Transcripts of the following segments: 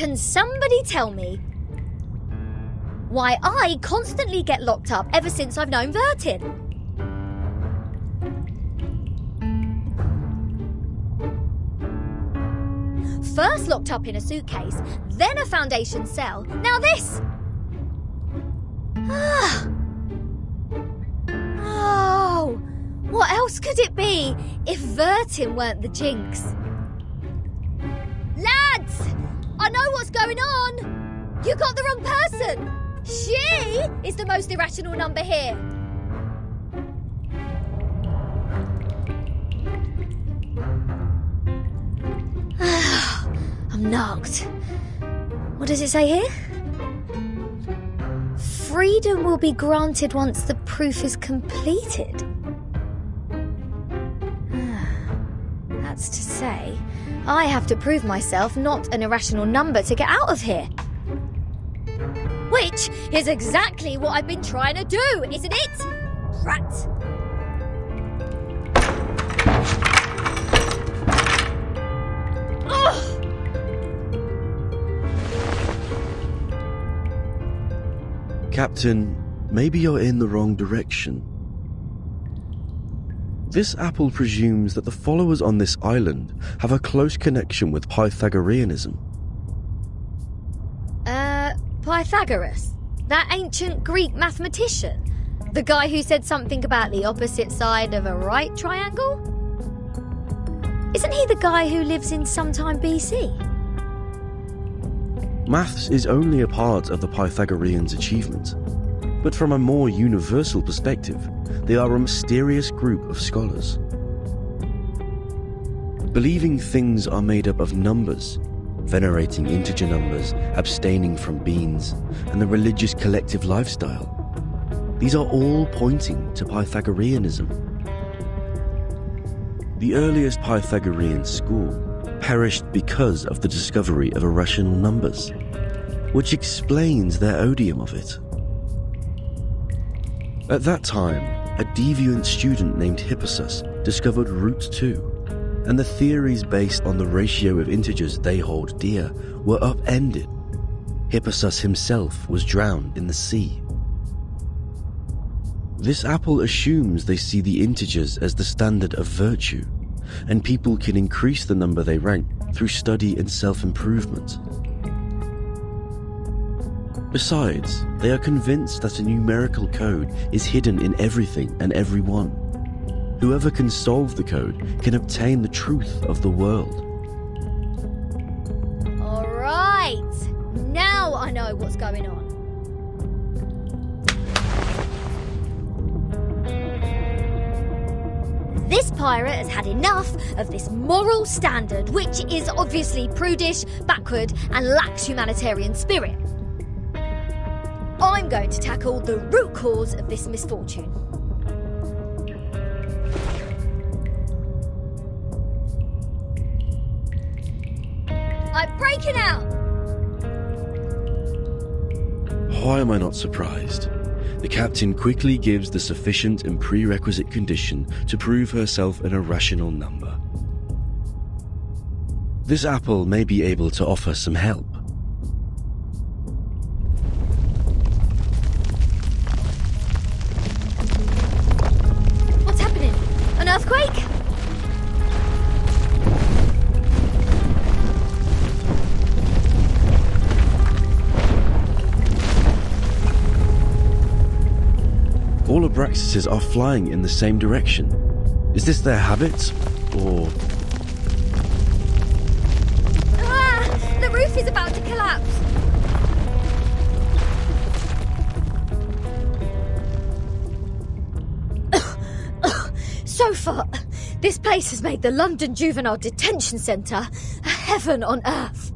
Can somebody tell me why I constantly get locked up ever since I've known Vertin? First locked up in a suitcase, then a foundation cell, now this! Oh, what else could it be if Vertin weren't the jinx? Lads! I know what's going on! You got the wrong person! She is the most irrational number here. I'm knocked. What does it say here? Freedom will be granted once the proof is completed. That's to say, I have to prove myself not an irrational number to get out of here. Which is exactly what I've been trying to do, isn't it? Rat. Ugh. Captain, maybe you're in the wrong direction. This apple presumes that the followers on this island have a close connection with Pythagoreanism. Pythagoras? That ancient Greek mathematician? The guy who said something about the opposite side of a right triangle? Isn't he the guy who lives in sometime BC? Maths is only a part of the Pythagoreans' achievement, but from a more universal perspective, they are a mysterious group of scholars. Believing things are made up of numbers, venerating integer numbers, abstaining from beans, and the religious collective lifestyle. These are all pointing to Pythagoreanism. The earliest Pythagorean school perished because of the discovery of irrational numbers, which explains their odium of it. At that time, a deviant student named Hippasus discovered root 2, and the theories based on the ratio of integers they hold dear were upended. Hippasus himself was drowned in the sea. This apple assumes they see the integers as the standard of virtue, and people can increase the number they rank through study and self-improvement. Besides, they are convinced that a numerical code is hidden in everything and everyone. Whoever can solve the code can obtain the truth of the world. All right, now I know what's going on. This pirate has had enough of this moral standard, which is obviously prudish, backward, and lacks humanitarian spirit. I'm going to tackle the root cause of this misfortune. I'm breaking out! Why am I not surprised? The captain quickly gives the sufficient and prerequisite condition to prove herself an irrational number. This apple may be able to offer some help. What's happening? An earthquake? All Abraxases are flying in the same direction. Is this their habit, or... Ah! The roof is about to collapse! So far, this place has made the London Juvenile Detention Centre a heaven on earth.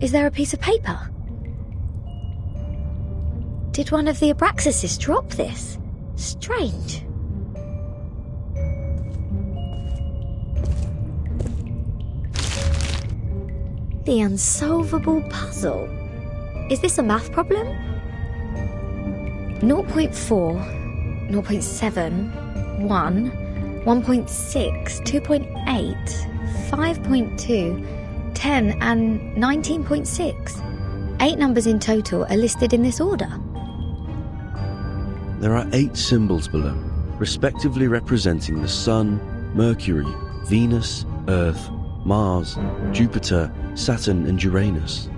Is there a piece of paper? Did one of the Abraxases drop this? Strange. The unsolvable puzzle. Is this a math problem? 0.4, 0.7, 1, 1.6, 2.8, 5.2, 10 and 19.6. 8 numbers in total are listed in this order. There are 8 symbols below, respectively representing the Sun, Mercury, Venus, Earth, Mars, Jupiter, Saturn and Uranus.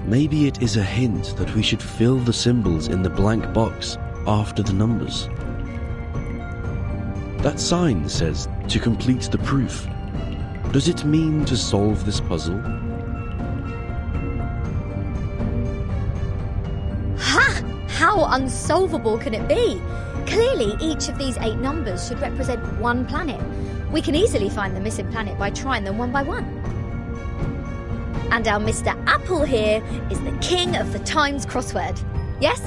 Maybe it is a hint that we should fill the symbols in the blank box after the numbers. That sign says to complete the proof. Does it mean to solve this puzzle? Ha! How unsolvable can it be? Clearly, each of these 8 numbers should represent one planet. We can easily find the missing planet by trying them one by one. And our Mr. Apple here is the king of the Times crossword. Yes?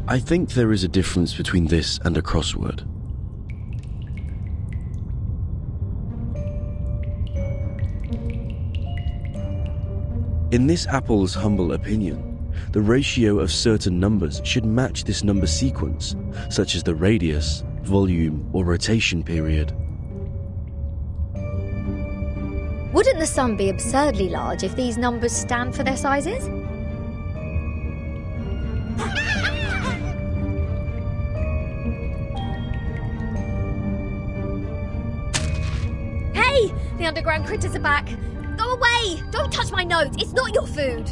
I think there is a difference between this and a crossword. In this Apple's humble opinion, the ratio of certain numbers should match this number sequence, such as the radius, volume, or rotation period. Wouldn't the Sun be absurdly large if these numbers stand for their sizes? Hey! The underground critters are back! Go away! Don't touch my notes! It's not your food!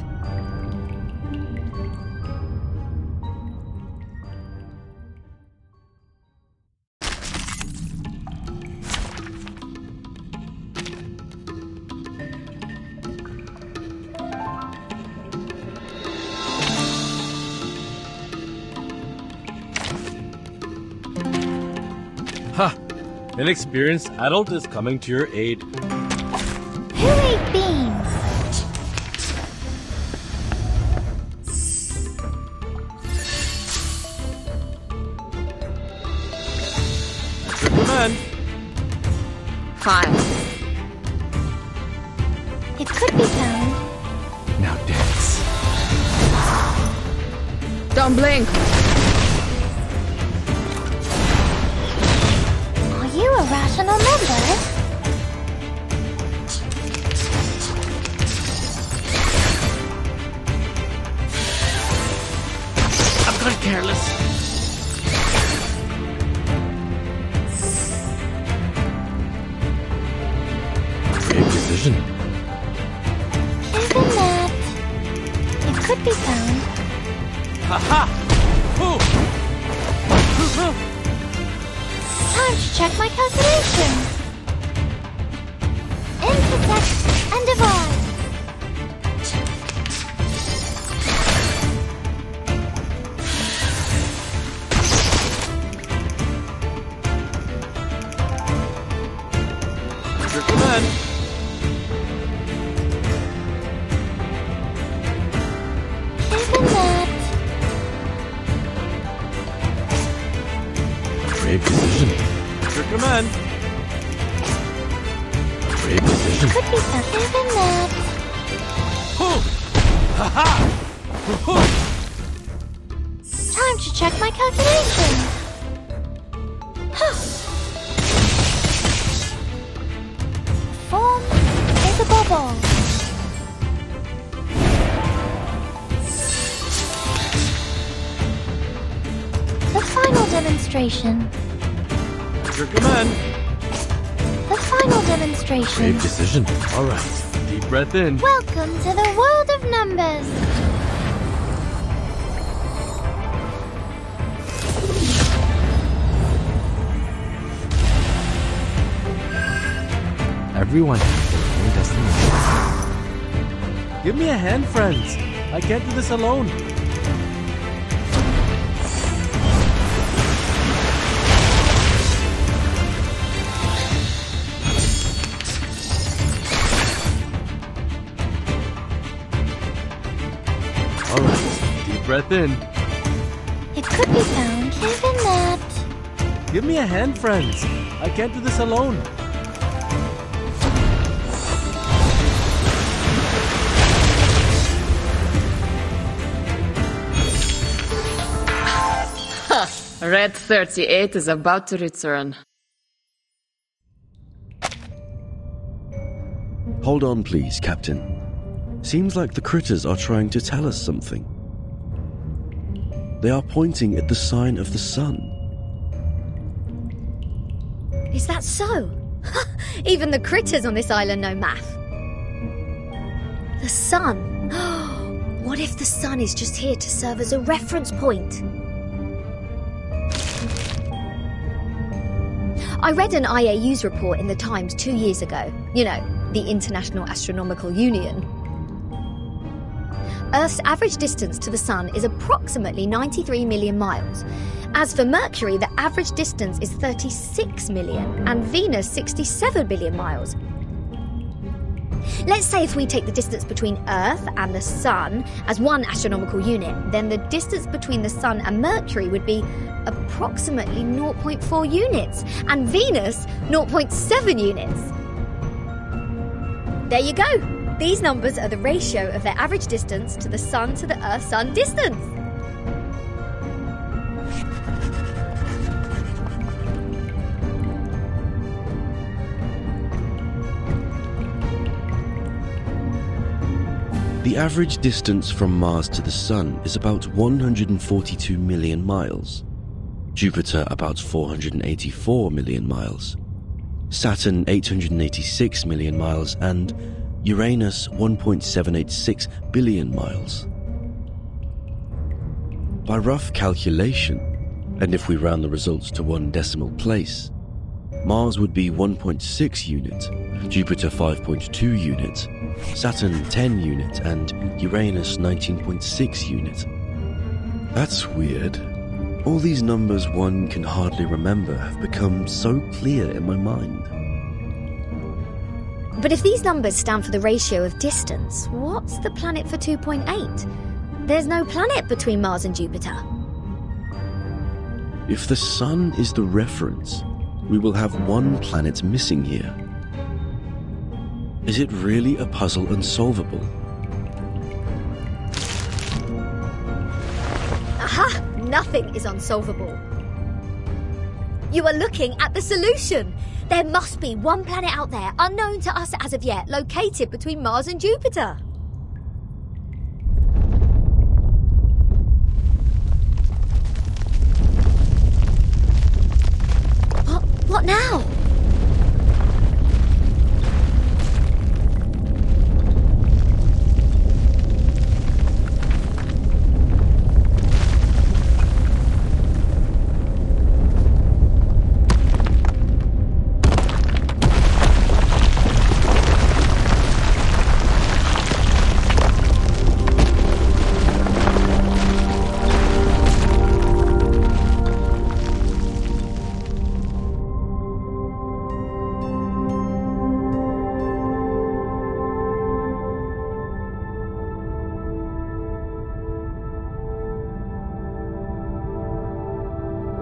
Ha! An experienced adult is coming to your aid. Who ate beans? That's your command. Fine. It could be found. Now dance. Don't blink. Are you a rational member? I've gone careless. Great decision. Given that, it could be found. Ha-ha! Ooh! Time to check my calculations. Intersect and divide. Your command. Given that, Brave decision. Your command. Brave decision. could be found. Given that, Hoo! Ha-ha! Hoo-hoo! time to check my calculations. Form is a bubble. The final demonstration. Your command. The final demonstration. Brave decision. All right. Deep breath in. Welcome to the world of numbers. Everyone has their own destination. Give me a hand, friends. I can't do this alone. All right. Deep breath in. It could be found. Given that, Give me a hand, friends. I can't do this alone. Red 38 is about to return. Hold on, please, Captain. Seems like the critters are trying to tell us something. They are pointing at the sign of the sun. Is that so? Even the critters on this island know math. The sun. What if the sun is just here to serve as a reference point? I read an IAU's report in the Times 2 years ago. You know, the International Astronomical Union. Earth's average distance to the sun is approximately 93 million miles. As for Mercury, the average distance is 36 million, and Venus 67 billion miles. Let's say if we take the distance between Earth and the Sun as one astronomical unit, then the distance between the Sun and Mercury would be approximately 0.4 units, and Venus 0.7 units. There you go. These numbers are the ratio of their average distance to the Sun to the Earth-Sun distance. The average distance from Mars to the Sun is about 142 million miles. Jupiter about 484 million miles. Saturn 886 million miles, and Uranus 1.786 billion miles. By rough calculation, and if we round the results to one decimal place, Mars would be 1.6 unit, Jupiter 5.2 unit, Saturn 10 unit, and Uranus 19.6 unit. That's weird. All these numbers one can hardly remember have become so clear in my mind. But if these numbers stand for the ratio of distance, what's the planet for 2.8? There's no planet between Mars and Jupiter. If the Sun is the reference, we will have one planet missing here. Is it really a puzzle unsolvable? Aha! Nothing is unsolvable. You are looking at the solution. There must be one planet out there, unknown to us as of yet, located between Mars and Jupiter. What now?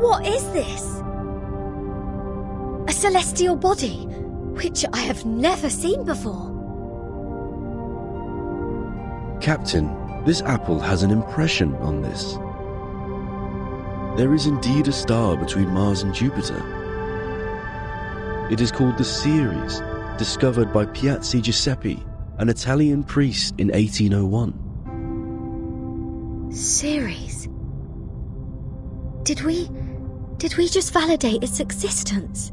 What is this? A celestial body, which I have never seen before. Captain, this apple has an impression on this. There is indeed a star between Mars and Jupiter. It is called the Ceres, discovered by Piazzi Giuseppe, an Italian priest in 1801. Ceres? Did we just validate its existence?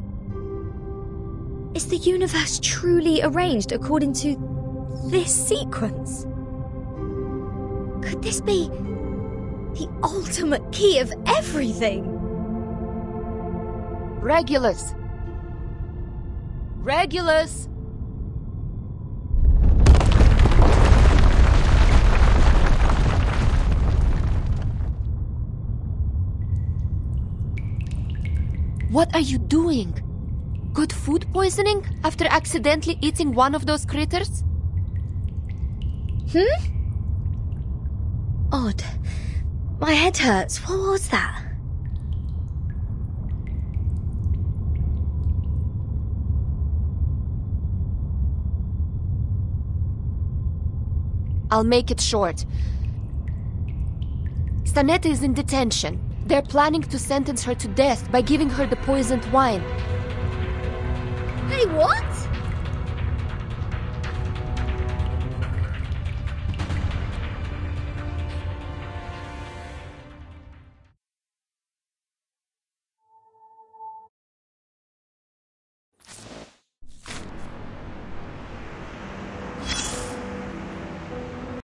Is the universe truly arranged according to this sequence? Could this be the ultimate key of everything? Regulus! Regulus! What are you doing? Got food poisoning after accidentally eating one of those critters? Odd. My head hurts. What was that? I'll make it short. Stanetta is in detention. They're planning to sentence her to death by giving her the poisoned wine. Hey, what?